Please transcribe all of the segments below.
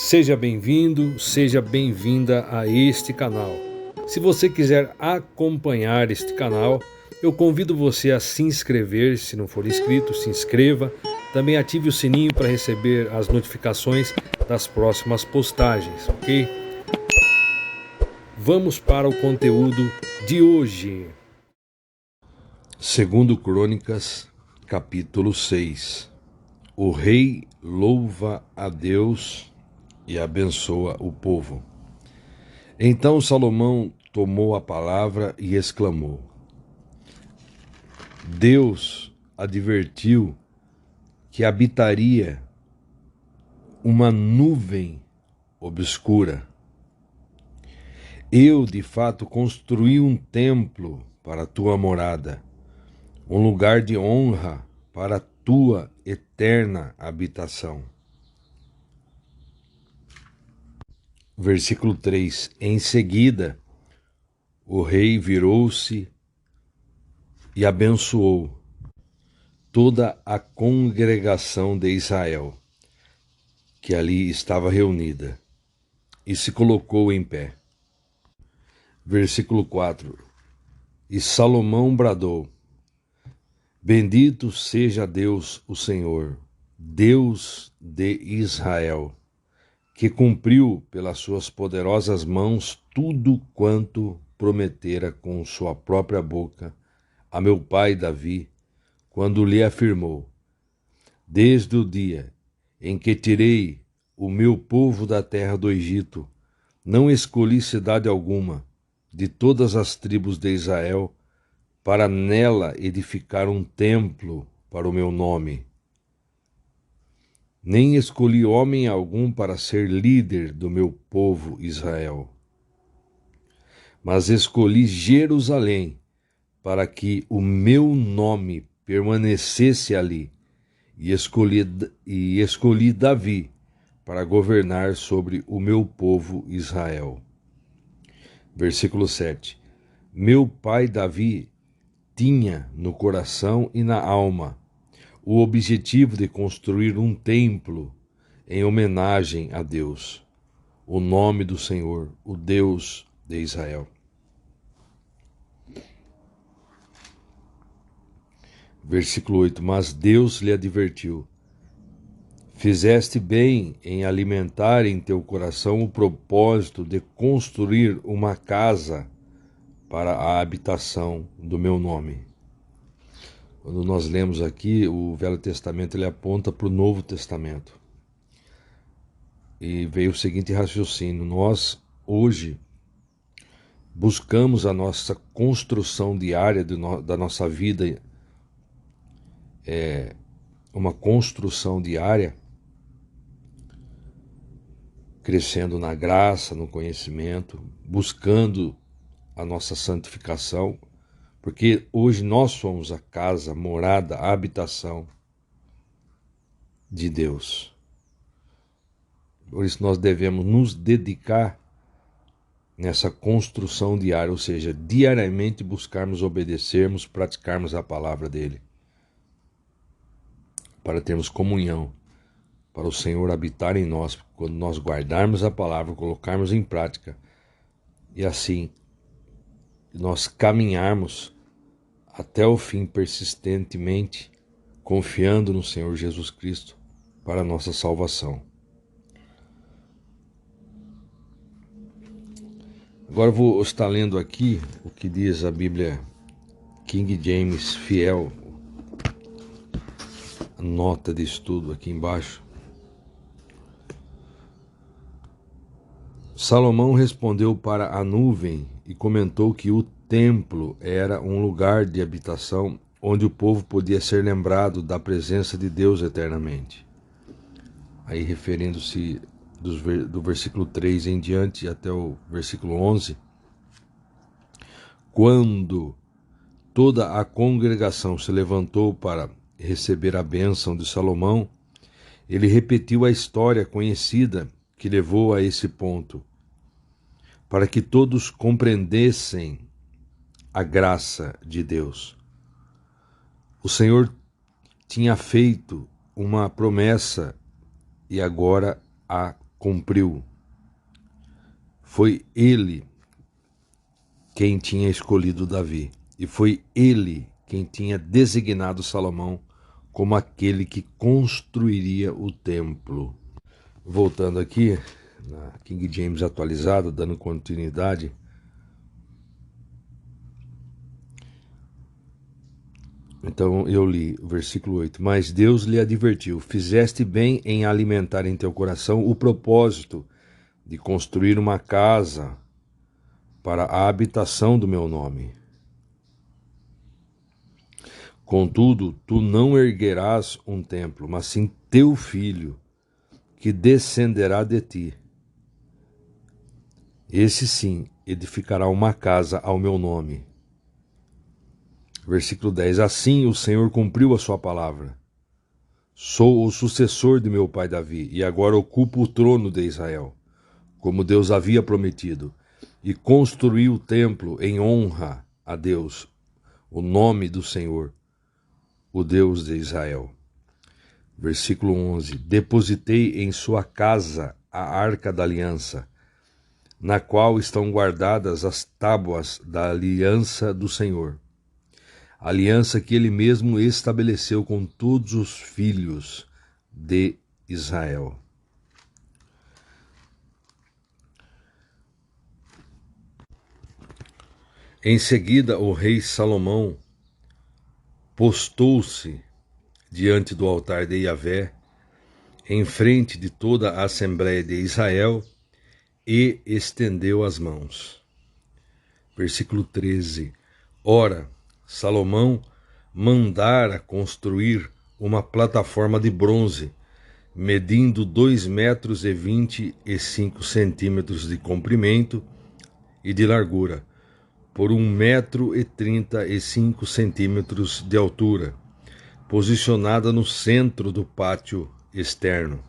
Seja bem-vindo, seja bem-vinda a este canal. Se você quiser acompanhar este canal, eu convido você a se inscrever. Se não for inscrito, se inscreva. Também ative o sininho para receber as notificações das próximas postagens, ok? Vamos para o conteúdo de hoje. Segundo Crônicas, capítulo 6. O rei louva a Deus e abençoa o povo. Então Salomão tomou a palavra e exclamou: Deus advertiu que habitaria uma nuvem obscura. Eu, de fato, construí um templo para a tua morada, um lugar de honra para a tua eterna habitação. Versículo 3. Em seguida, o rei virou-se e abençoou toda a congregação de Israel, que ali estava reunida, e se colocou em pé. Versículo 4. E Salomão bradou: Bendito seja Deus, o Senhor, Deus de Israel, que cumpriu pelas suas poderosas mãos tudo quanto prometera com sua própria boca a meu pai Davi, quando lhe afirmou: Desde o dia em que tirei o meu povo da terra do Egito, não escolhi cidade alguma de todas as tribos de Israel para nela edificar um templo para o meu nome. Nem escolhi homem algum para ser líder do meu povo Israel. Mas escolhi Jerusalém para que o meu nome permanecesse ali, e escolhi Davi para governar sobre o meu povo Israel. Versículo 7. Meu pai Davi tinha no coração e na alma o objetivo de construir um templo em homenagem a Deus, o nome do Senhor, o Deus de Israel. Versículo 8. Mas Deus lhe advertiu: Fizeste bem em alimentar em teu coração o propósito de construir uma casa para a habitação do meu nome. Quando nós lemos aqui, o Velho Testamento ele aponta para o Novo Testamento. E veio o seguinte raciocínio: nós, hoje, buscamos a nossa construção diária da nossa vida, uma construção diária, crescendo na graça, no conhecimento, buscando a nossa santificação, porque hoje nós somos a casa, a morada, a habitação de Deus. Por isso nós devemos nos dedicar nessa construção diária, ou seja, diariamente buscarmos obedecermos, praticarmos a palavra dele, para termos comunhão, para o Senhor habitar em nós, quando nós guardarmos a palavra, colocarmos em prática, e assim nós caminharmos até o fim persistentemente, confiando no Senhor Jesus Cristo para a nossa salvação. Agora eu vou estar lendo aqui o que diz a Bíblia King James Fiel, a nota de estudo aqui embaixo. Salomão respondeu para a nuvem e comentou que o templo era um lugar de habitação onde o povo podia ser lembrado da presença de Deus eternamente. Aí referindo-se do versículo 3 em diante até o versículo 11, quando toda a congregação se levantou para receber a bênção de Salomão, ele repetiu a história conhecida que levou a esse ponto, para que todos compreendessem a graça de Deus. O Senhor tinha feito uma promessa e agora a cumpriu. Foi ele quem tinha escolhido Davi, e foi ele quem tinha designado Salomão como aquele que construiria o templo. Voltando aqui, na King James atualizada, dando continuidade, então eu li o versículo 8. Mas Deus lhe advertiu: fizeste bem em alimentar em teu coração o propósito de construir uma casa para a habitação do meu nome. Contudo, tu não erguerás um templo, mas sim teu filho, que descenderá de ti. Esse sim edificará uma casa ao meu nome. Versículo 10. Assim o Senhor cumpriu a sua palavra. Sou o sucessor de meu pai Davi, e agora ocupo o trono de Israel, como Deus havia prometido, e construí o templo em honra a Deus, o nome do Senhor, o Deus de Israel. Versículo 11. Depositei em sua casa a arca da aliança, na qual estão guardadas as tábuas da aliança do Senhor, aliança que ele mesmo estabeleceu com todos os filhos de Israel. Em seguida, o rei Salomão postou-se diante do altar de Yahvé, em frente de toda a Assembleia de Israel, e estendeu as mãos. Versículo 13. Ora, Salomão mandara construir uma plataforma de bronze, medindo 2,25 metros de comprimento e de largura, por 1,35 metros de altura, posicionada no centro do pátio externo.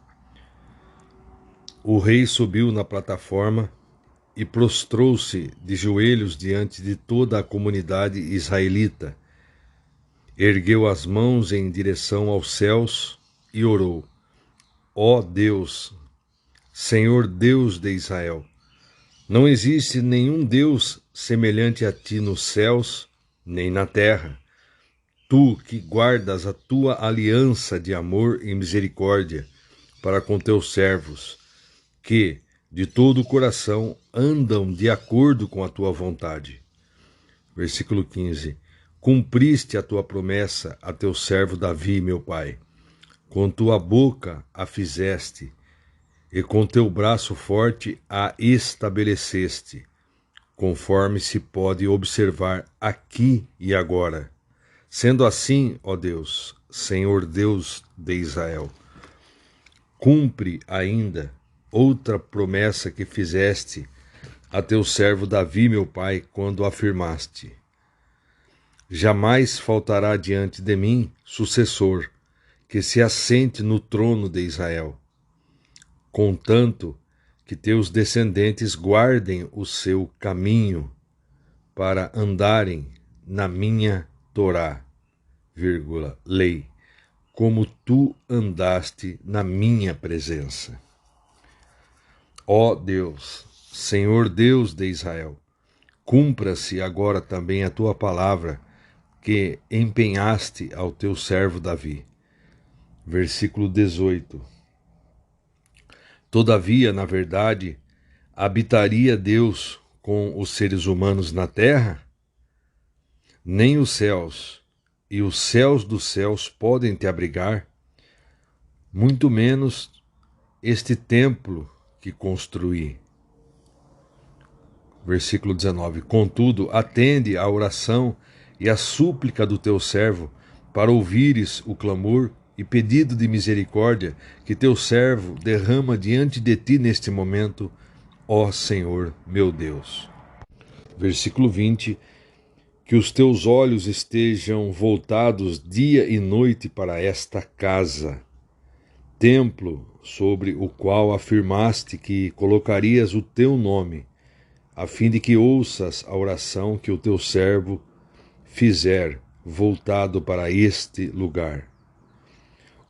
O rei subiu na plataforma e prostrou-se de joelhos diante de toda a comunidade israelita. Ergueu as mãos em direção aos céus e orou: Ó Deus, Senhor Deus de Israel, não existe nenhum Deus semelhante a ti nos céus, nem na terra. Tu que guardas a tua aliança de amor e misericórdia para com teus servos, que, de todo o coração, andam de acordo com a tua vontade. Versículo 15. Cumpriste a tua promessa a teu servo Davi, meu pai. Com tua boca a fizeste, e com teu braço forte a estabeleceste, conforme se pode observar aqui e agora. Sendo assim, ó Deus, Senhor Deus de Israel, cumpre ainda outra promessa que fizeste a teu servo Davi, meu pai, quando afirmaste: jamais faltará diante de mim sucessor que se assente no trono de Israel, contanto que teus descendentes guardem o seu caminho para andarem na minha Torá, lei, como tu andaste na minha presença. Ó Deus, Senhor Deus de Israel, cumpra-se agora também a tua palavra que empenhaste ao teu servo Davi. Versículo 18. Todavia, na verdade, habitaria Deus com os seres humanos na terra? Nem os céus e os céus dos céus podem te abrigar, muito menos este templo que construí. Versículo 19. Contudo, atende à oração e à súplica do teu servo, para ouvires o clamor e pedido de misericórdia que teu servo derrama diante de ti neste momento, ó Senhor meu Deus. Versículo 20. Que os teus olhos estejam voltados dia e noite para esta casa, templo sobre o qual afirmaste que colocarias o teu nome, a fim de que ouças a oração que o teu servo fizer voltado para este lugar.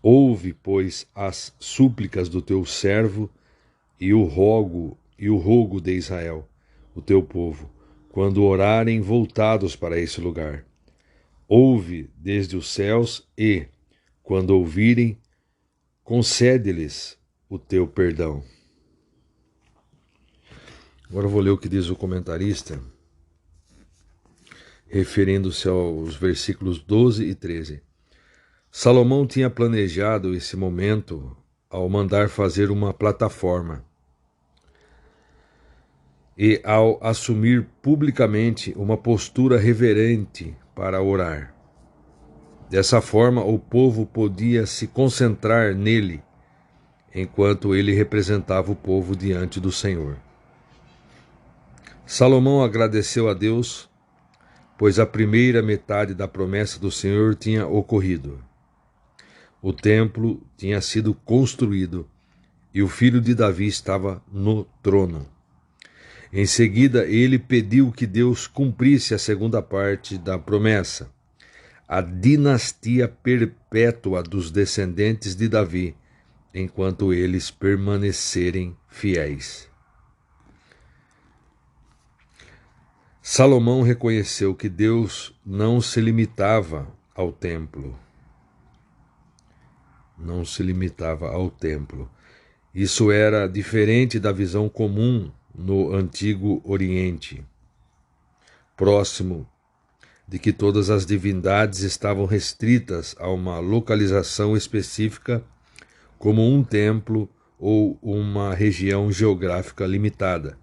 Ouve, pois, as súplicas do teu servo e o rogo de Israel, o teu povo, quando orarem voltados para esse lugar. Ouve desde os céus e, quando ouvirem, concede-lhes o teu perdão. Agora eu vou ler o que diz o comentarista, referindo-se aos versículos 12 e 13. Salomão tinha planejado esse momento ao mandar fazer uma plataforma e ao assumir publicamente uma postura reverente para orar. Dessa forma, o povo podia se concentrar nele, enquanto ele representava o povo diante do Senhor. Salomão agradeceu a Deus, pois a primeira metade da promessa do Senhor tinha ocorrido. O templo tinha sido construído e o filho de Davi estava no trono. Em seguida, ele pediu que Deus cumprisse a segunda parte da promessa, a dinastia perpétua dos descendentes de Davi, enquanto eles permanecerem fiéis. Salomão reconheceu que Deus não se limitava ao templo. Não se limitava ao templo. Isso era diferente da visão comum no Antigo Oriente, próximo de que todas as divindades estavam restritas a uma localização específica, como um templo ou uma região geográfica limitada.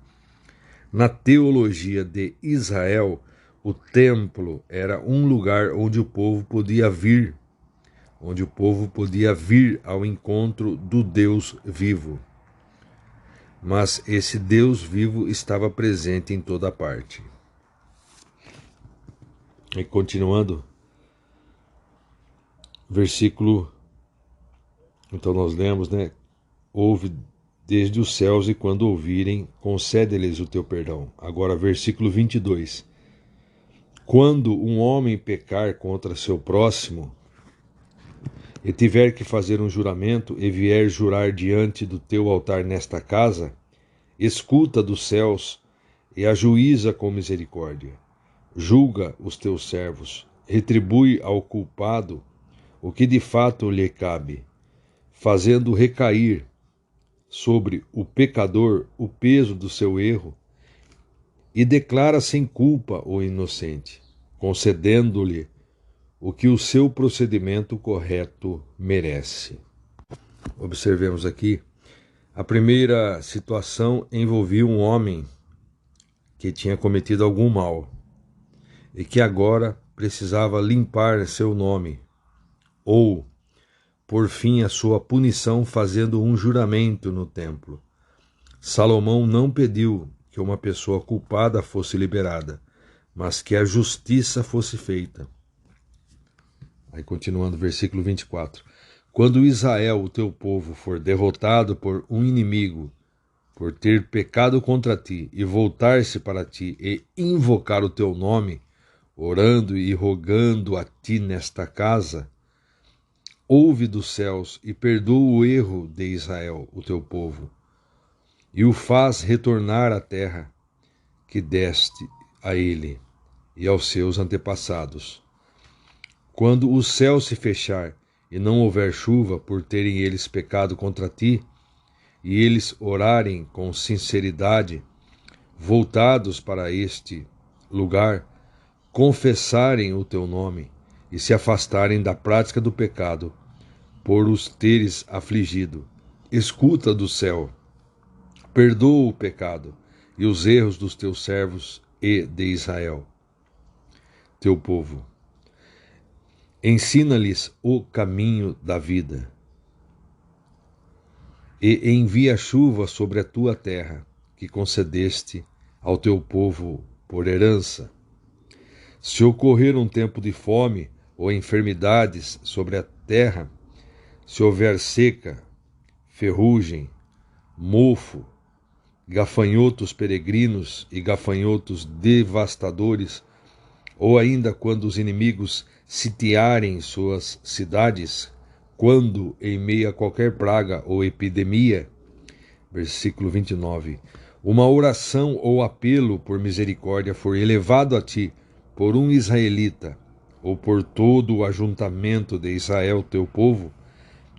Na teologia de Israel, o templo era um lugar onde o povo podia vir ao encontro do Deus vivo. Mas esse Deus vivo estava presente em toda parte. E continuando, versículo, então nós lemos, ouve desde os céus e quando ouvirem, concede-lhes o teu perdão. Agora, versículo 22. Quando um homem pecar contra seu próximo e tiver que fazer um juramento e vier jurar diante do teu altar nesta casa, escuta dos céus e ajuíza com misericórdia. Julga os teus servos, retribui ao culpado o que de fato lhe cabe, fazendo recair sobre o pecador o peso do seu erro e declara sem culpa o inocente, concedendo-lhe o que o seu procedimento correto merece. Observemos aqui, a primeira situação envolvia um homem que tinha cometido algum mal e que agora precisava limpar seu nome ou por fim a sua punição fazendo um juramento no templo. Salomão não pediu que uma pessoa culpada fosse liberada, mas que a justiça fosse feita. Aí continuando, versículo 24. Quando Israel, o teu povo, for derrotado por um inimigo, por ter pecado contra ti, e voltar-se para ti e invocar o teu nome, orando e rogando a ti nesta casa, ouve dos céus e perdoa o erro de Israel, o teu povo, e o faz retornar à terra que deste a ele e aos seus antepassados. Quando o céu se fechar e não houver chuva por terem eles pecado contra ti, e eles orarem com sinceridade, voltados para este lugar, confessarem o teu nome e se afastarem da prática do pecado, por os teres afligido, escuta do céu, perdoa o pecado e os erros dos teus servos e de Israel, teu povo. Ensina-lhes o caminho da vida e envia chuva sobre a tua terra, que concedeste ao teu povo por herança. Se ocorrer um tempo de fome ou enfermidades sobre a terra, se houver seca, ferrugem, mofo, gafanhotos peregrinos e gafanhotos devastadores, ou ainda quando os inimigos sitiarem suas cidades, quando, em meio a qualquer praga ou epidemia, Versículo 29. Uma oração ou apelo por misericórdia for elevado a ti por um israelita, ou por todo o ajuntamento de Israel, teu povo,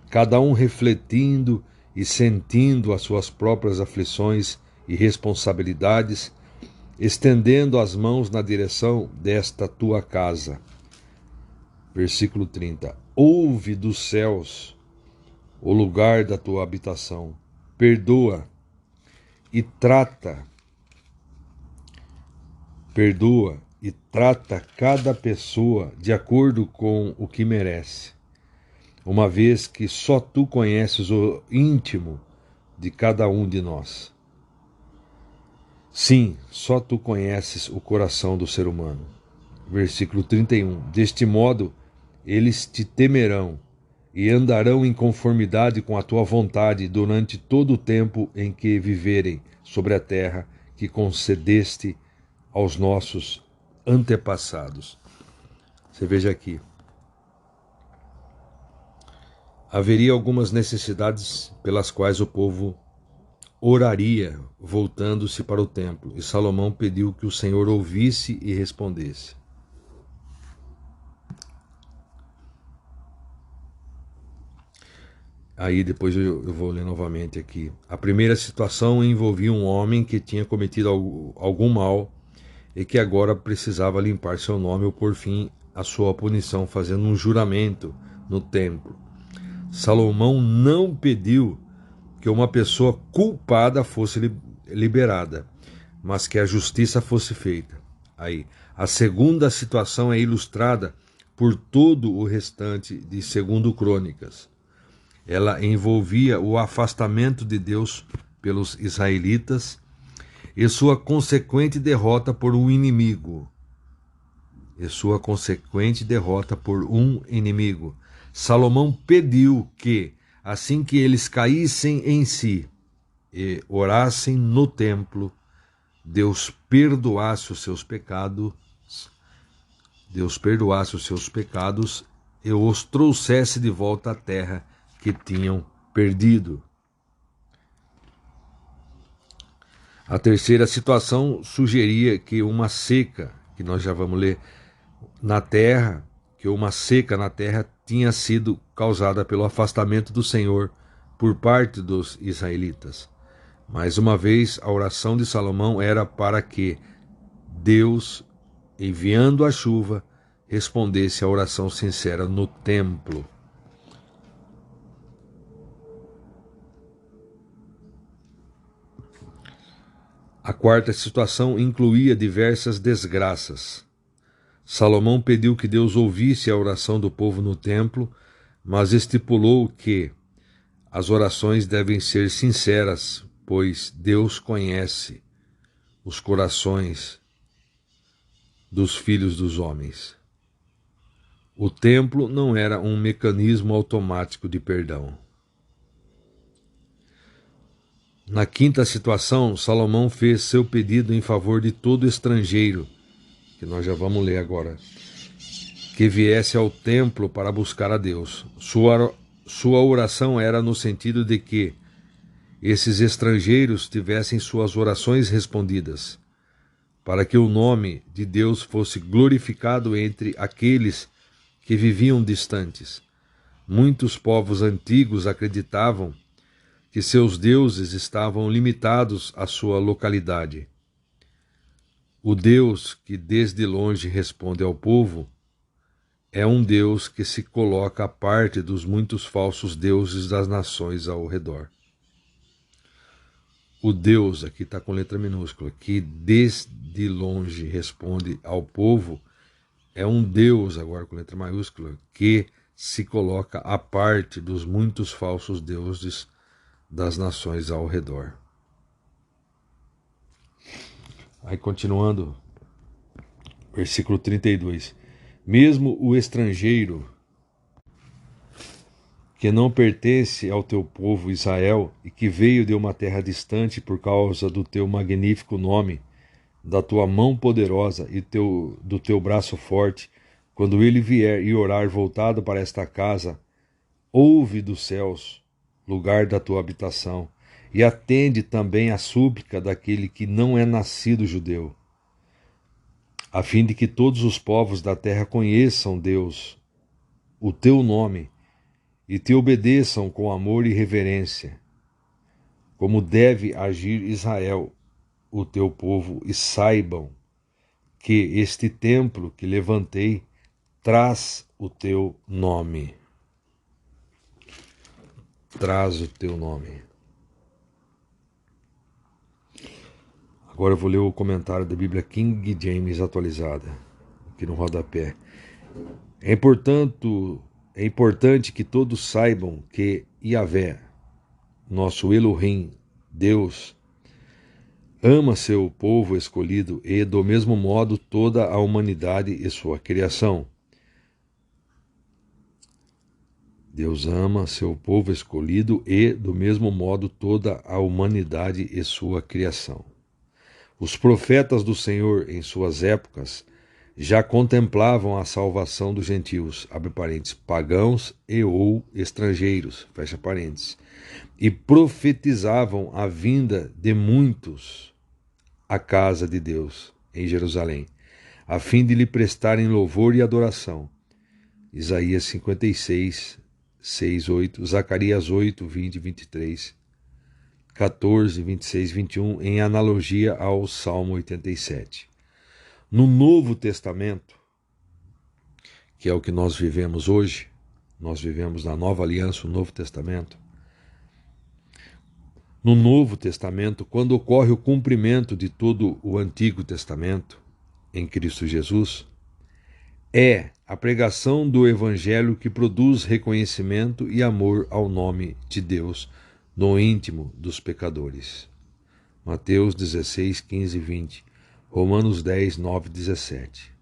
cada um refletindo e sentindo as suas próprias aflições e responsabilidades, estendendo as mãos na direção desta tua casa. Versículo 30. Ouve dos céus o lugar da tua habitação, perdoa e trata cada pessoa de acordo com o que merece, uma vez que só tu conheces o íntimo de cada um de nós. Sim, só tu conheces o coração do ser humano. Versículo 31. Deste modo, eles te temerão e andarão em conformidade com a tua vontade durante todo o tempo em que viverem sobre a terra que concedeste aos nossos antepassados. Você veja aqui. Haveria algumas necessidades pelas quais o povo oraria voltando-se para o templo, e Salomão pediu que o Senhor ouvisse e respondesse. Aí depois eu vou ler novamente aqui. A primeira situação envolvia um homem que tinha cometido algum mal e que agora precisava limpar seu nome ou pôr fim à sua punição, fazendo um juramento no templo. Salomão não pediu que uma pessoa culpada fosse liberada, mas que a justiça fosse feita. Aí, a segunda situação é ilustrada por todo o restante de 2 Crônicas. Ela envolvia o afastamento de Deus pelos israelitas e sua consequente derrota por um inimigo. Salomão pediu que, assim que eles caíssem em si e orassem no templo, Deus perdoasse os seus pecados e os trouxesse de volta à terra que tinham perdido. A terceira situação sugeria que uma seca, que nós já vamos ler, uma seca na terra tinha sido causada pelo afastamento do Senhor por parte dos israelitas. Mais uma vez, a oração de Salomão era para que Deus, enviando a chuva, respondesse à oração sincera no templo. A quarta situação incluía diversas desgraças. Salomão pediu que Deus ouvisse a oração do povo no templo, mas estipulou que as orações devem ser sinceras, pois Deus conhece os corações dos filhos dos homens. O templo não era um mecanismo automático de perdão. Na quinta situação, Salomão fez seu pedido em favor de todo estrangeiro, que nós já vamos ler agora, que viesse ao templo para buscar a Deus. Sua oração era no sentido de que esses estrangeiros tivessem suas orações respondidas, para que o nome de Deus fosse glorificado entre aqueles que viviam distantes. Muitos povos antigos acreditavam que seus deuses estavam limitados à sua localidade. O Deus que desde longe responde ao povo é um Deus que se coloca à parte dos muitos falsos deuses das nações ao redor. O Deus, aqui está com letra minúscula, que desde longe responde ao povo, é um Deus, agora com letra maiúscula, que se coloca à parte dos muitos falsos deuses das nações ao redor. Aí continuando, versículo 32. Mesmo o estrangeiro que não pertence ao teu povo Israel e que veio de uma terra distante por causa do teu magnífico nome, da tua mão poderosa e do teu braço forte, quando ele vier e orar voltado para esta casa, ouve dos céus, lugar da tua habitação, e atende também à súplica daquele que não é nascido judeu, a fim de que todos os povos da terra conheçam, Deus, o teu nome e te obedeçam com amor e reverência, como deve agir Israel, o teu povo, e saibam que este templo que levantei traz o teu nome. Traz o teu nome. Agora eu vou ler o comentário da Bíblia King James atualizada, aqui no rodapé. É importante que todos saibam que Yahvé, nosso Elohim, Deus, ama seu povo escolhido e, do mesmo modo, toda a humanidade e sua criação. Deus ama seu povo escolhido e, do mesmo modo, toda a humanidade e sua criação. Os profetas do Senhor, em suas épocas, já contemplavam a salvação dos gentios, abre parênteses, pagãos e ou estrangeiros, fecha parênteses, e profetizavam a vinda de muitos à casa de Deus, em Jerusalém, a fim de lhe prestarem louvor e adoração. Isaías 56, 6, 8, Zacarias 8, 20 e 23, 14, 26, 21, em analogia ao Salmo 87. No Novo Testamento, que é o que nós vivemos hoje, nós vivemos na Nova Aliança, o Novo Testamento. No Novo Testamento, quando ocorre o cumprimento de todo o Antigo Testamento, em Cristo Jesus, é a pregação do Evangelho que produz reconhecimento e amor ao nome de Deus no íntimo dos pecadores. Mateus 16, 15 e 20, Romanos 10, 9 e 17.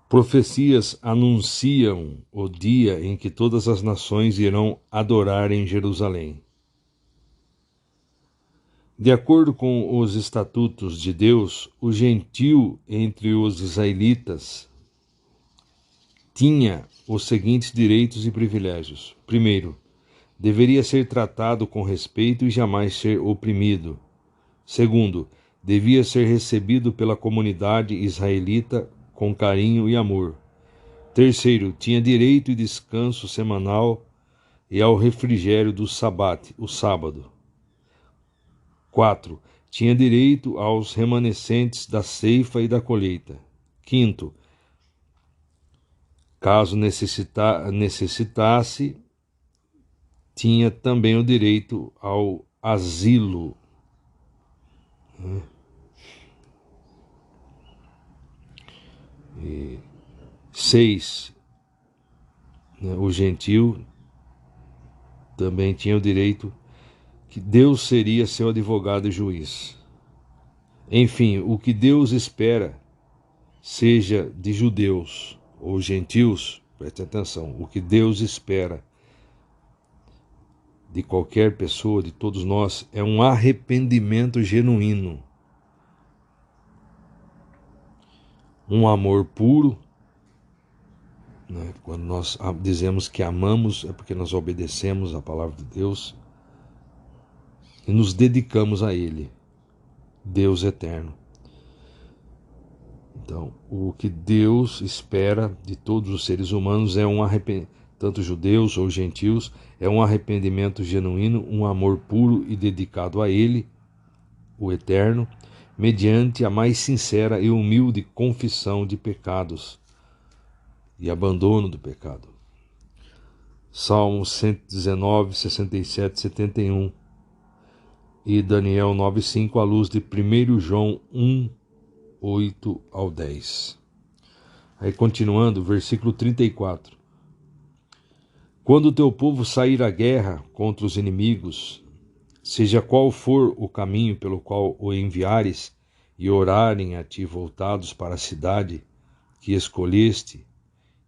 Profecias anunciam o dia em que todas as nações irão adorar em Jerusalém. De acordo com os estatutos de Deus, o gentio entre os israelitas tinha os seguintes direitos e privilégios. Primeiro, deveria ser tratado com respeito e jamais ser oprimido. Segundo, devia ser recebido pela comunidade israelita com carinho e amor. Terceiro, tinha direito e descanso semanal e ao refrigério do sabate, o sábado. 4. Tinha direito aos remanescentes da ceifa e da colheita. 5. Caso necessitasse, tinha também o direito ao asilo. 6. O gentio também tinha o direito que Deus seria seu advogado e juiz. Enfim, o que Deus espera, seja de judeus ou gentios, preste atenção, o que Deus espera de qualquer pessoa, de todos nós, é um arrependimento genuíno, um amor puro. Quando nós dizemos que amamos, é porque nós obedecemos a palavra de Deus e nos dedicamos a Ele, Deus eterno. Então, o que Deus espera de todos os seres humanos é um arrependimento, tanto judeus ou gentios, é um arrependimento genuíno, um amor puro e dedicado a Ele, o Eterno, mediante a mais sincera e humilde confissão de pecados e abandono do pecado. Salmos 119, 67, 71 e Daniel 9,5 à luz de 1 João 1, 8 ao 10. Aí continuando, versículo 34. Quando o teu povo sair à guerra contra os inimigos, seja qual for o caminho pelo qual o enviares, e orarem a ti voltados para a cidade que escolheste,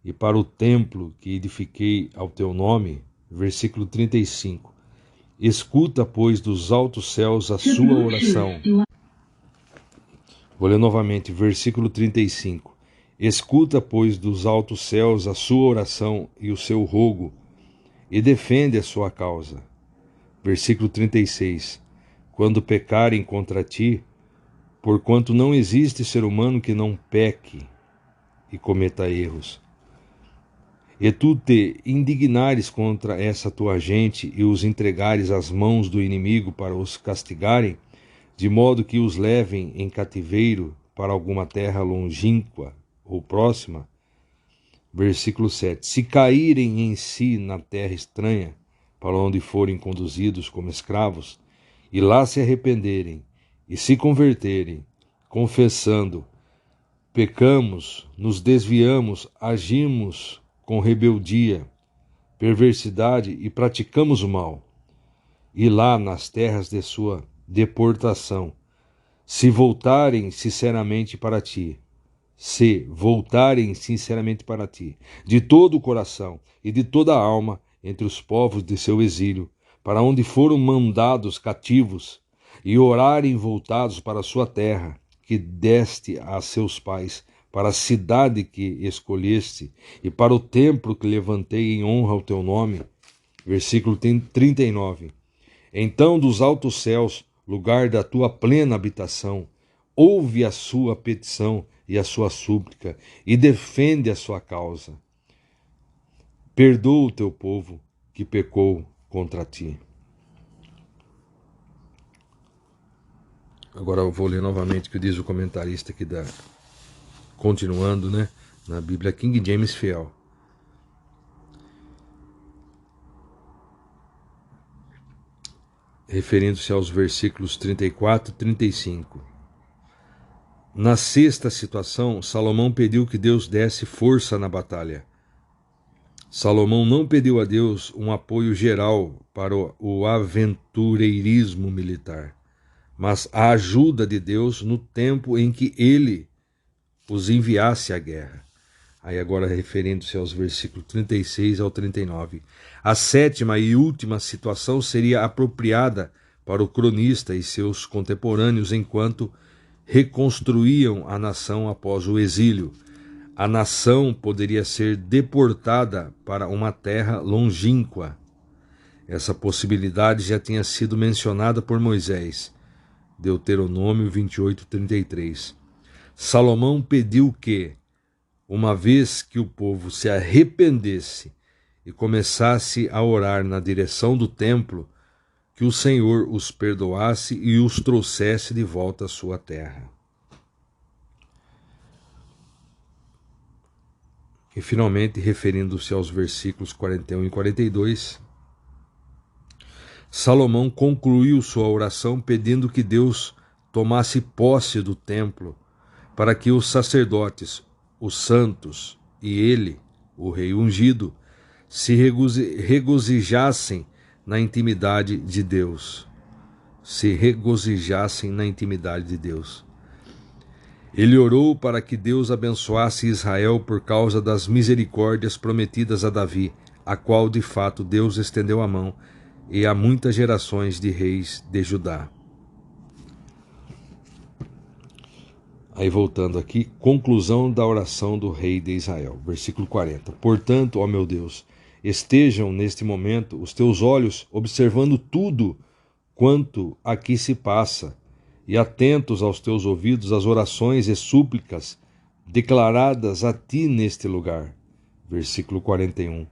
e para o templo que edifiquei ao teu nome, versículo 35. Escuta, pois, dos altos céus a sua oração. Vou ler novamente, versículo 35. Escuta, pois, dos altos céus a sua oração e o seu rogo, e defende a sua causa. Versículo 36. Quando pecarem contra ti, porquanto não existe ser humano que não peque e cometa erros, e tu te indignares contra essa tua gente e os entregares às mãos do inimigo para os castigarem, de modo que os levem em cativeiro para alguma terra longínqua ou próxima. Versículo 7. Se caírem em si na terra estranha, para onde forem conduzidos como escravos, e lá se arrependerem e se converterem, confessando: pecamos, nos desviamos, agimos com rebeldia, perversidade e praticamos o mal, e lá nas terras de sua deportação, se voltarem sinceramente para ti, de todo o coração e de toda a alma, entre os povos de seu exílio, para onde foram mandados cativos, e orarem voltados para a sua terra, que deste a seus pais, para a cidade que escolheste, e para o templo que levantei em honra ao teu nome. Versículo 39. Então dos altos céus, lugar da tua plena habitação, ouve a sua petição e a sua súplica, e defende a sua causa. Perdoa o teu povo que pecou contra ti. Agora eu vou ler novamente o que diz o comentarista aqui continuando, né, na Bíblia King James Fiel. Referindo-se aos versículos 34 e 35. Na sexta situação, Salomão pediu que Deus desse força na batalha. Salomão não pediu a Deus um apoio geral para o aventureirismo militar, mas a ajuda de Deus no tempo em que ele os enviasse à guerra. Aí agora referindo-se aos versículos 36 ao 39. A sétima e última situação seria apropriada para o cronista e seus contemporâneos enquanto reconstruíam a nação após o exílio. A nação poderia ser deportada para uma terra longínqua. Essa possibilidade já tinha sido mencionada por Moisés. Deuteronômio 28:33. Salomão pediu que, uma vez que o povo se arrependesse e começasse a orar na direção do templo, que o Senhor os perdoasse e os trouxesse de volta à sua terra. E finalmente, referindo-se aos versículos 41 e 42, Salomão concluiu sua oração pedindo que Deus tomasse posse do templo para que os sacerdotes, os santos e ele, o rei ungido, se regozijassem na intimidade de Deus. Ele orou para que Deus abençoasse Israel por causa das misericórdias prometidas a Davi, a qual de fato Deus estendeu a mão, e a muitas gerações de reis de Judá. Aí voltando aqui, conclusão da oração do rei de Israel, versículo 40. Portanto, ó meu Deus, estejam neste momento os teus olhos observando tudo quanto aqui se passa, e atentos aos teus ouvidos as orações e súplicas declaradas a ti neste lugar. Versículo 41.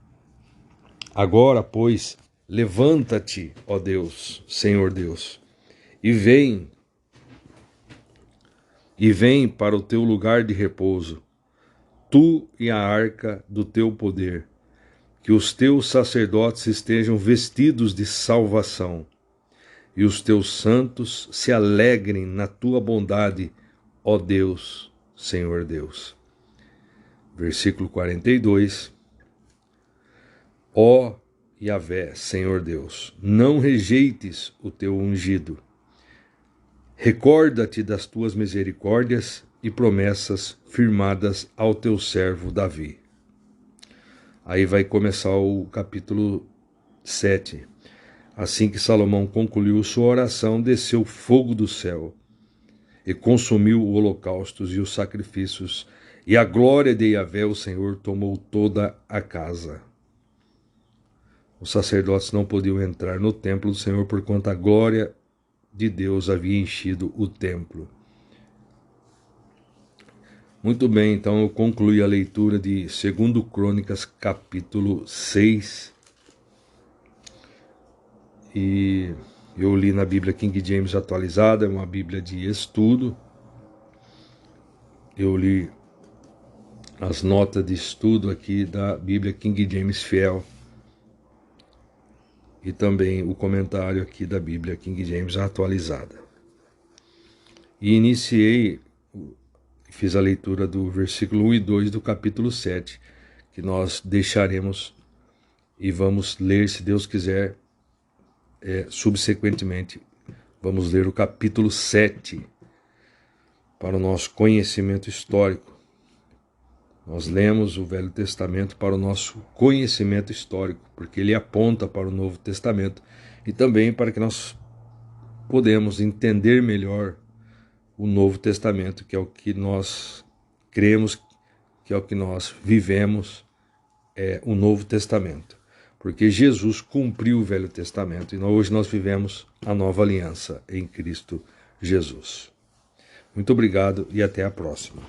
Agora, pois, levanta-te, ó Deus, Senhor Deus, e vem para o teu lugar de repouso, tu e a arca do teu poder, que os teus sacerdotes estejam vestidos de salvação, e os teus santos se alegrem na tua bondade, ó Deus, Senhor Deus. Versículo 42. Ó Yahvé, Senhor Deus, não rejeites o teu ungido. Recorda-te das tuas misericórdias e promessas firmadas ao teu servo Davi. Aí vai começar o capítulo 7. Assim que Salomão concluiu sua oração, desceu fogo do céu e consumiu os holocaustos e os sacrifícios, e a glória de Yahvé, o Senhor, tomou toda a casa. os sacerdotes não podiam entrar no templo do Senhor por conta a glória de Deus havia enchido o templo. Muito bem, então eu concluí a leitura de 2 Crônicas, capítulo 6. E eu li na Bíblia King James atualizada, é uma Bíblia de estudo. Eu li as notas de estudo aqui da Bíblia King James Fiel. E também o comentário aqui da Bíblia King James atualizada. E iniciei, fiz a leitura do versículo 1 e 2 do capítulo 7, que nós deixaremos e vamos ler, se Deus quiser, subsequentemente. Vamos ler o capítulo 7 para o nosso conhecimento histórico. Nós lemos o Velho Testamento para o nosso conhecimento histórico, porque ele aponta para o Novo Testamento e também para que nós podemos entender melhor o Novo Testamento, que é o que nós cremos, que é o que nós vivemos, é o Novo Testamento. Porque Jesus cumpriu o Velho Testamento e hoje nós vivemos a nova aliança em Cristo Jesus. Muito obrigado e até a próxima.